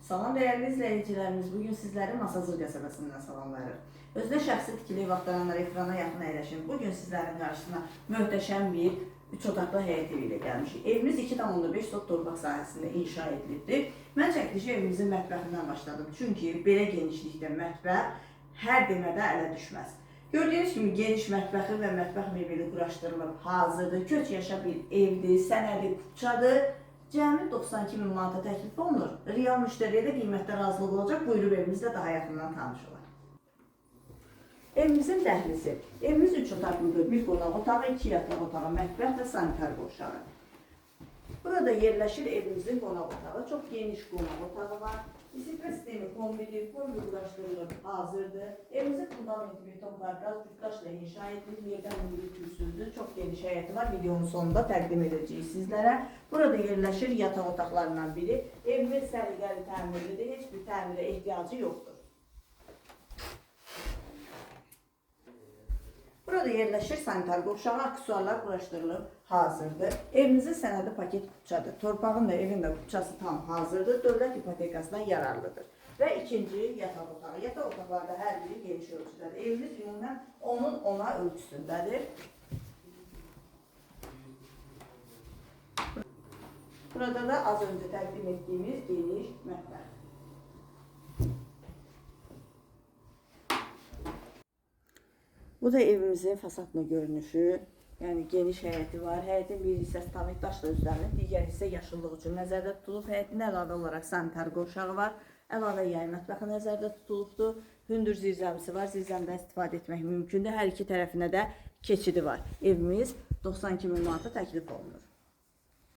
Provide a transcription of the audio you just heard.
Salam değerli izleyicilerimiz, bugün sizleri Masazır qəsəbəsindən salamlayırıq. Özünə şəxsi tikili ev axtaranlar ekrana yaxın əyləşin. Bugün sizlərin qarşısına möhtəşəm bir 3 otaqlı həyət evi ilə gəlmişik. Evimiz 2,5 sot torpaq sahəsində inşa edilibdir. Mən çəkilişi evimizin mətbəxindən başladım. Çünki belə genişlikdə mətbəx hər demədə ələ düşməz. Gördüyünüz kimi geniş mətbəxi və mətbəx mebeli quraşdırılıb hazırdır. Köç yaşa bir evdir, sənədi kupçadır. Cəmi 92 min manata təklif olunur. Real müştəriyə də qiymətdə razılıq olacaq. Buyurub evimizlə daha yaxından tanış olaq. Evimizin dəhlizi. Evimiz 3 otaqlıdır. Bir qonaq otağı, 2 yataq otağı, mətbəx və sanitar qovşağı. Burada yerləşir evimizin qonaq otağı. Çox geniş qonaq otağı var. İsitmə sistemi kombili, kombi quraşdırılıb hazırdır. Evimizin fundamenti beton qarqaz, cütdaşla inşa edilir. Yerdən hündürlük kürsüdür. Çox geniş həyəti var. Videonun sonunda təqdim edəcəyik sizlərə. Burada yerləşir yataq otaqlarından biri. Evimiz səliqəli təmirlidir. Heç bir təmirə ehtiyacı yoxdur. Burada yerləşir sanitar qovşağı, aksesuarlar quraşdırılıb hazırdır. Evimizin sənədi paket kupçadır. Torpağın da evin də kupçası tam hazırdır. Dövlət ipotekasından yararlıdır. Və ikinci yataq otağı. Yataq otaqlarda hər biri geniş ölçüdədir. Evimiz ümumən 10-un 10'a ölçüsündədir. Burada da az öncə təqdim etdiyimiz geniş mətbəx. Bu da evimizin fasadlı görünüşü. Yəni geniş həyəti var. Həyətin bir hissəsi tam daşla üzlənib, digər hissə yaşıllıq üçün nəzərdə tutulub. Həyətin əlavə olaraq sanitar qovşağı var. Əlavə yay mətbəxi nəzərdə tutulubdur. Hündür zirzəmisi var. Zirzəmdən istifadə etmək mümkündür. Hər iki tərəfinə də keçidi var. Evimiz 92 min manata təklif olunur.